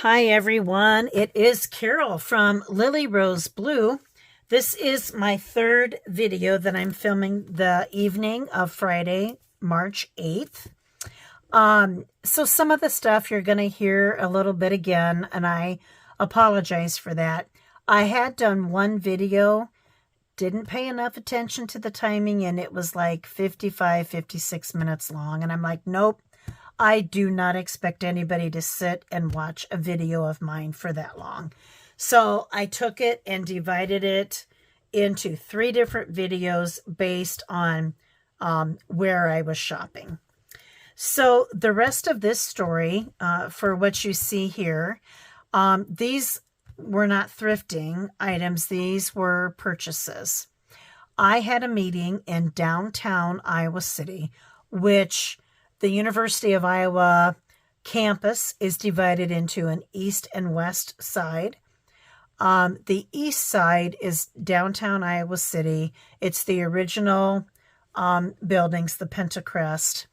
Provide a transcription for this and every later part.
Hi everyone, it is Carol from Lily Rose Blue. This is my third video that I'm filming the evening of Friday, March 8th. So some of the stuff you're going to hear a little bit again, and I apologize for that. I had done one video, didn't pay enough attention to the timing, and it was like 55, 56 minutes long. And I'm like, nope. I do not expect anybody to sit and watch a video of mine for that long. So I took it and divided it into 3 different videos based on where I was shopping. So the rest of this story, for what you see here, these were not thrifting items. These were purchases. I had a meeting in downtown Iowa City, which the University of Iowa campus is divided into an east and west side. The east side is downtown Iowa City. It's the original buildings, the Pentacrest.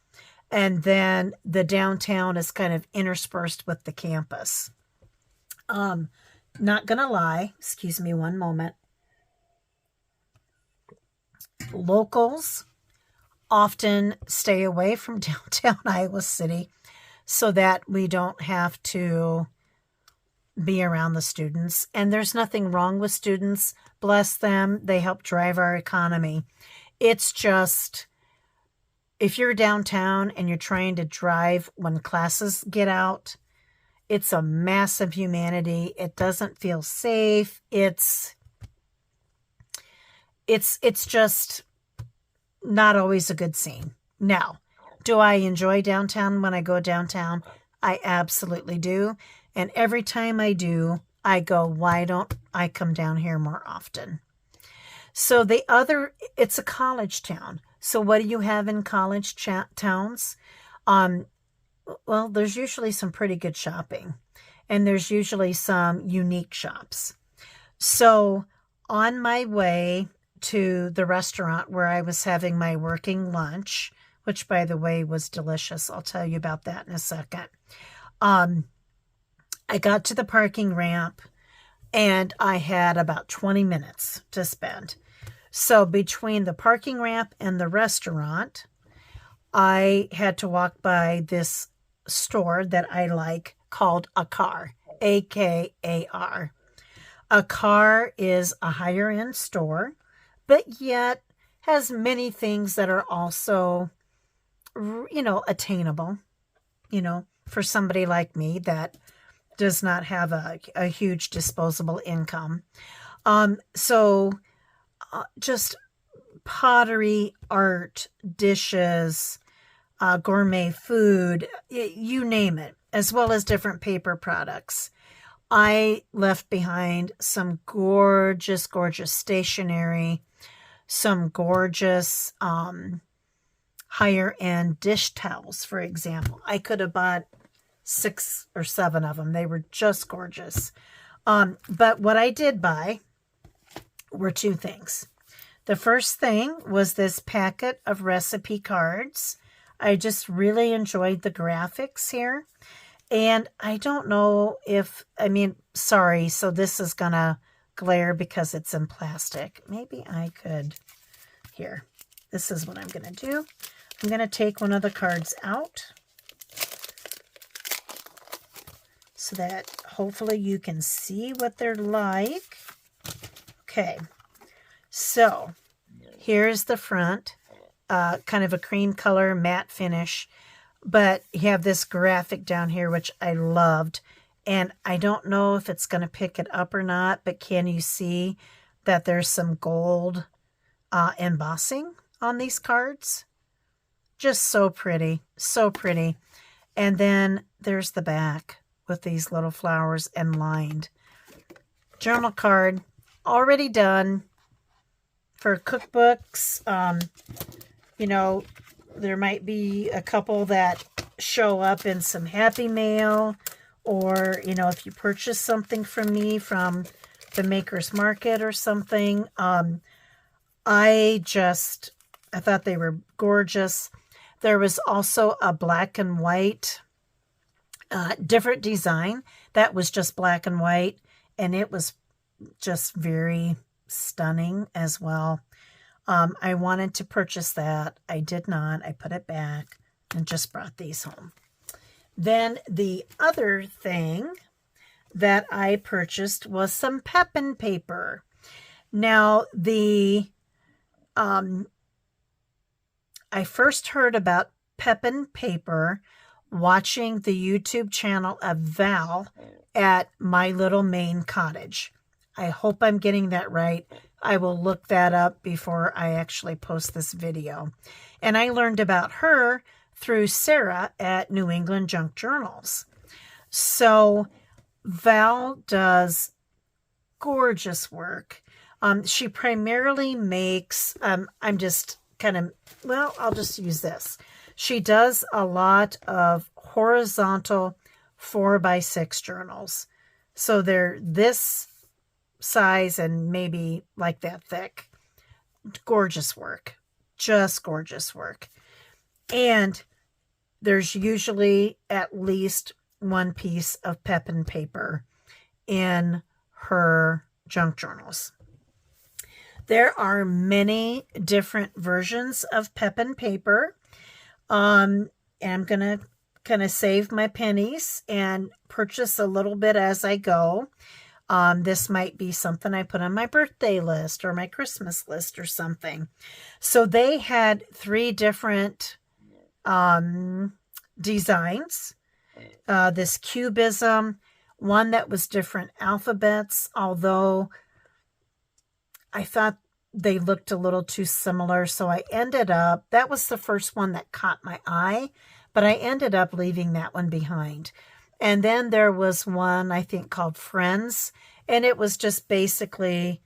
And then the downtown is kind of interspersed with the campus. Not gonna lie, excuse me one moment. Locals often stay away from downtown Iowa City so that we don't have to be around the students. And there's nothing wrong with students. Bless them. They help drive our economy. It's just, if you're downtown and you're trying to drive when classes get out, it's a mass of humanity. It doesn't feel safe. It's just not always a good scene. Now, do I enjoy downtown when I go downtown? I absolutely do. And every time I do, I go, why don't I come down here more often? So it's a college town. So what do you have in college towns? Well, there's usually some pretty good shopping. And there's usually some unique shops. So on my way to the restaurant where I was having my working lunch, which by the way was delicious. I'll tell you about that in a second. I got to the parking ramp and I had about 20 minutes to spend. So between the parking ramp and the restaurant, I had to walk by this store that I like called Akar, A-K-A-R. Akar is a higher end store, but yet has many things that are also, attainable, for somebody like me that does not have a huge disposable income. Just pottery, art, dishes, gourmet food, you name it, as well as different paper products. I left behind some gorgeous, gorgeous stationery, some gorgeous higher end dish towels, for example. I could have bought 6 or 7 of them. They were just gorgeous. But what I did buy were 2 things. The first thing was this packet of recipe cards. I just really enjoyed the graphics here. And I don't know sorry, so this is going to glare because it's in plastic. Maybe I could, here, this is what I'm going to do. I'm going to take one of the cards out so that hopefully you can see what they're like. Okay, so here's the front, kind of a cream color matte finish, but you have this graphic down here, which I loved. And I don't know if it's going to pick it up or not, but can you see that there's some gold embossing on these cards? Just so pretty, so pretty. And then there's the back with these little flowers and lined. Journal card, already done. For cookbooks, there might be a couple that show up in some Happy Mail, or, if you purchase something from me from the Maker's Market or something. I thought they were gorgeous. There was also a black and white different design that was just black and white, and it was just very stunning as well. I wanted to purchase that. I did not. I put it back and just brought these home. Then the other thing that I purchased was some Pepin paper. Now, I first heard about Pepin paper watching the YouTube channel of Val at My Little Maine Cottage. I hope I'm getting that right. I will look that up before I actually post this video. And I learned about her through Sarah at New England Junk Journals. So Val does gorgeous work. She primarily makes, I'll just use this. She does a lot of horizontal 4x6 journals. So they're this size and maybe like that thick. Gorgeous work. Just gorgeous work. And there's usually at least one piece of Pepin paper in her junk journals. There are many different versions of Pepin paper. And I'm going to kind of save my pennies and purchase a little bit as I go. This might be something I put on my birthday list or my Christmas list or something. So they had 3 different designs. This cubism, one that was different alphabets, although I thought they looked a little too similar. So I ended up, that was the first one that caught my eye, but I ended up leaving that one behind. And then there was one, I think, called Friends, and it was just basically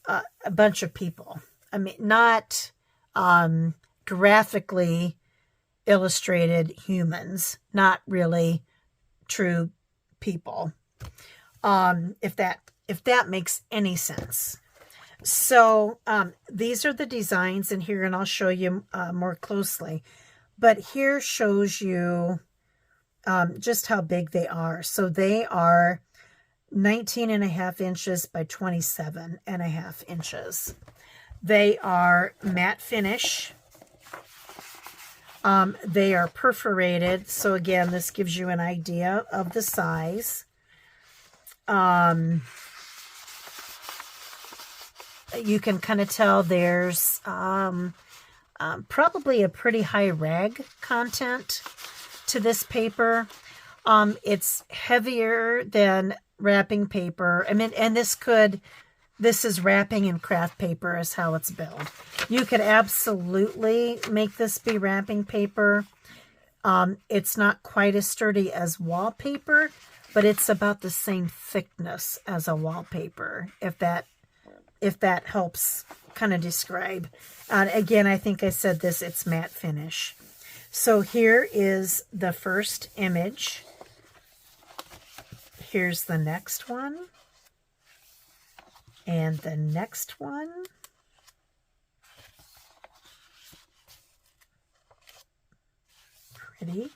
a bunch of people. I mean, not graphically illustrated humans, not really true people, if that makes any sense. So these are the designs in here, and I'll show you more closely. But here shows you just how big they are. So they are 19.5 inches by 27.5 inches. They are matte finish. They are perforated. So again, this gives you an idea of the size. You can kind of tell there's probably a pretty high rag content to this paper. It's heavier than wrapping paper. I mean, and this is wrapping and craft paper is how it's billed. You could absolutely make this be wrapping paper. It's not quite as sturdy as wallpaper, but it's about the same thickness as a wallpaper, if that helps kind of describe. Again, I think I said this, it's matte finish. So here is the first image. Here's the next one. And the next one. Pretty.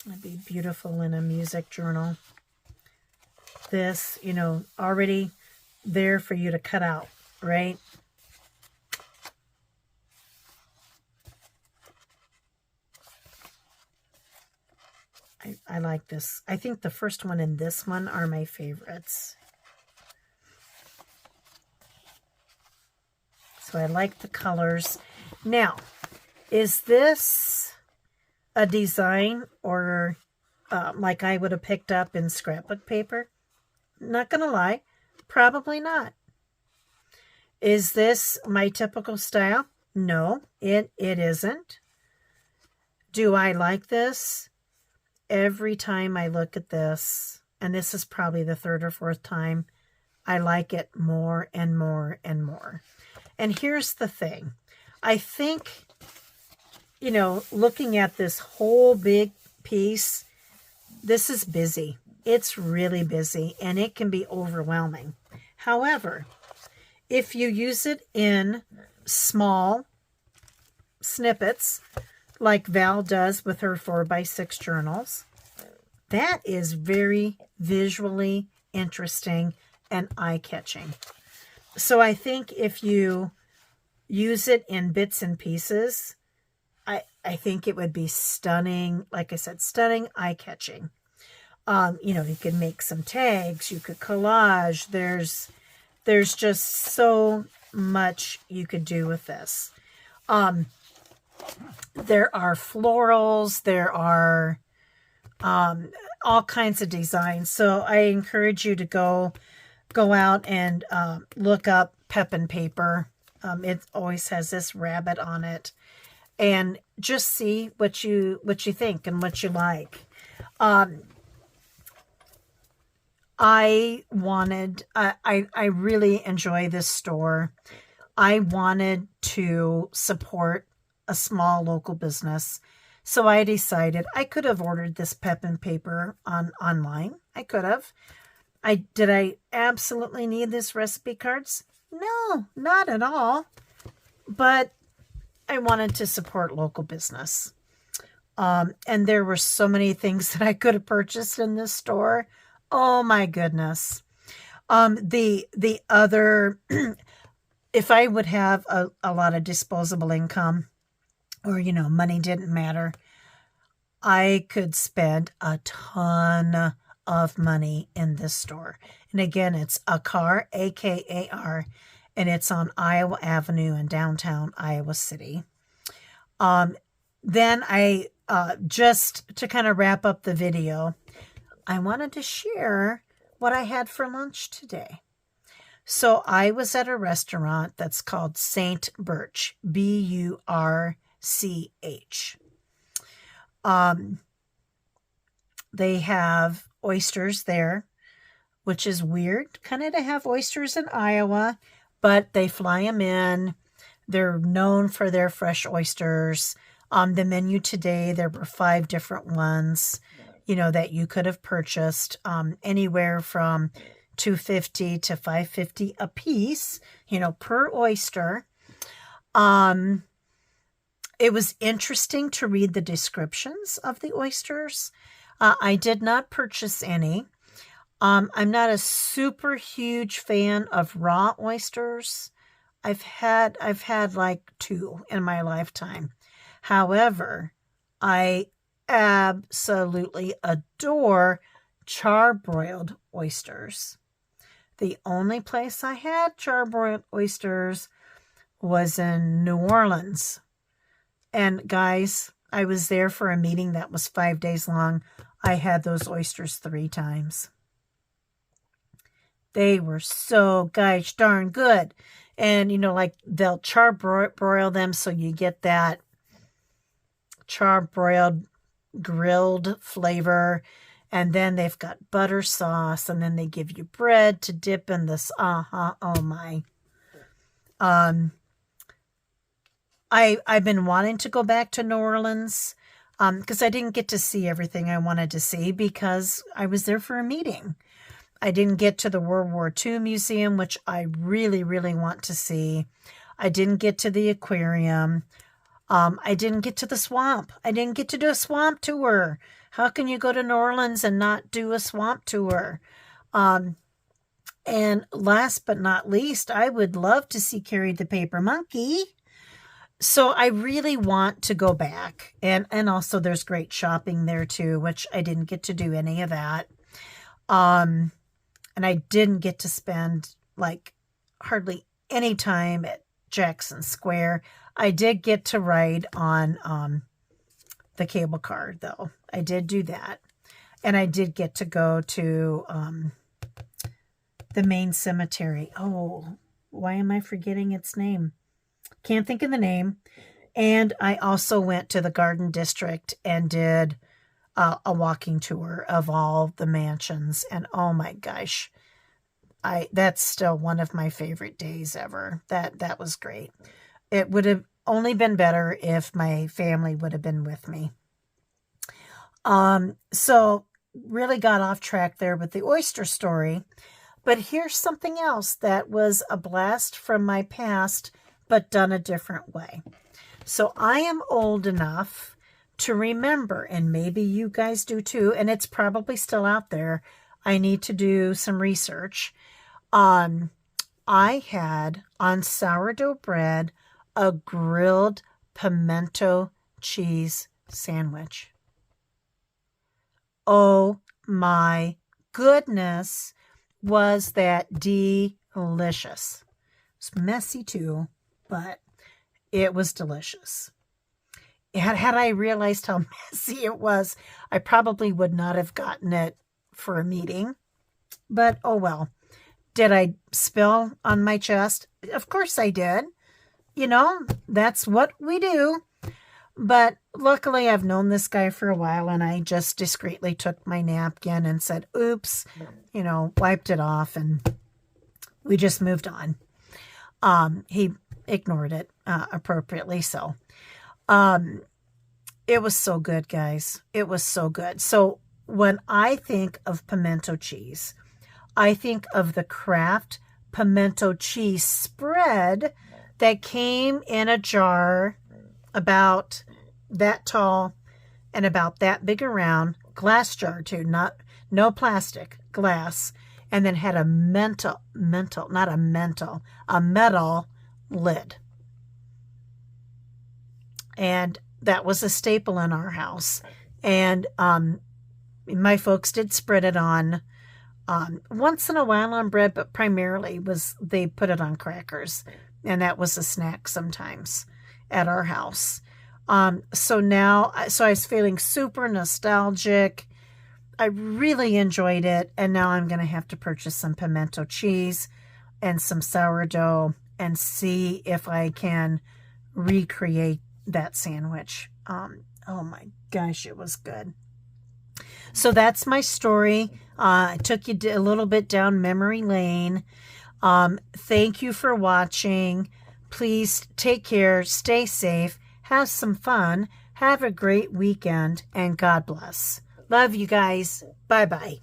That'd be beautiful in a music journal. This, already there for you to cut out, right? I like this. I think the first one and this one are my favorites. So I like the colors. Now, is this a design or like I would have picked up in scrapbook paper? Not going to lie, probably not. Is this my typical style? No, it isn't. Do I like this? Every time I look at this, and this is probably the 3rd or 4th time, I like it more and more and more. And here's the thing. I think, looking at this whole big piece, this is busy. It's really busy, and it can be overwhelming. However, if you use it in small snippets like Val does with her 4x6 journals. That is very visually interesting and eye-catching. So I think if you use it in bits and pieces, I think it would be stunning. Like I said, stunning, eye-catching. You could make some tags. You could collage. There's just so much you could do with this. There are florals. There are all kinds of designs. So I encourage you to go out and look up Pep and Paper. It always has this rabbit on it, and just see what you think and what you like. I really enjoy this store. I wanted to support a small local business. So I decided I could have ordered this Pep and Paper online. I could have. Did I absolutely need this recipe cards? No, not at all. But I wanted to support local business. And there were so many things that I could have purchased in this store. Oh my goodness. The other, if I would have a lot of disposable income, or, money didn't matter, I could spend a ton of money in this store. And again, it's Akar, A-K-A-R, and it's on Iowa Avenue in downtown Iowa City. Then I, just to kind of wrap up the video, I wanted to share what I had for lunch today. So I was at a restaurant that's called St. Birch, B-U-R-C-H. They have oysters there, which is weird kind of to have oysters in Iowa, but they fly them in. They're known for their fresh oysters. On the menu today, there were 5 different ones, that you could have purchased, anywhere from $2.50 to $5.50 a piece, per oyster. It was interesting to read the descriptions of the oysters. I did not purchase any. I'm not a super huge fan of raw oysters. I've had like 2 in my lifetime. However, I absolutely adore charbroiled oysters. The only place I had charbroiled oysters was in New Orleans. And guys, I was there for a meeting that was 5 days long. I had those oysters 3 times. They were so gosh darn good. And, like they'll charbroil them so you get that charbroiled grilled flavor. And then they've got butter sauce, and then they give you bread to dip in this. Oh my. I've been wanting to go back to New Orleans because I didn't get to see everything I wanted to see because I was there for a meeting. I didn't get to the World War II Museum, which I really, really want to see. I didn't get to the aquarium. I didn't get to the swamp. I didn't get to do a swamp tour. How can you go to New Orleans and not do a swamp tour? And last but not least, I would love to see Carrie the Paper Monkey. So I really want to go back. And also there's great shopping there too, which I didn't get to do any of that. And I didn't get to spend like hardly any time at Jackson Square. I did get to ride on the cable car though. I did do that. And I did get to go to the main cemetery. Oh, why am I forgetting its name? Can't think of the name. And I also went to the Garden District and did a walking tour of all the mansions. And oh my gosh, that's still one of my favorite days ever. That was great. It would have only been better if my family would have been with me. So really got off track there with the oyster story. But here's something else that was a blast from my past, but done a different way. So I am old enough to remember, and maybe you guys do too, and it's probably still out there. I need to do some research. I had on sourdough bread a grilled pimento cheese sandwich. Oh my goodness, was that delicious. It's messy too, but it was delicious. Had I realized how messy it was, I probably would not have gotten it for a meeting. But oh well. Did I spill on my chest? Of course I did. You know, that's what we do. But luckily I've known this guy for a while, and I just discreetly took my napkin and said, oops, you know, wiped it off, and we just moved on. He ignored it appropriately. So it was so good, guys. It was so good. So when I think of pimento cheese, I think of the Kraft pimento cheese spread that came in a jar about that tall and about that big around, glass jar too, no plastic, glass, and then had a metal lid. And that was a staple in our house. And my folks did spread it on once in a while on bread, but primarily they put it on crackers, and that was a snack sometimes at our house. So I was feeling super nostalgic. I really enjoyed it, and now I'm going to have to purchase some pimento cheese and some sourdough and see if I can recreate that sandwich. Oh my gosh, it was good. So that's my story. I took you a little bit down memory lane. Thank you for watching. Please take care, stay safe, have some fun, have a great weekend, and God bless. Love you guys. Bye-bye.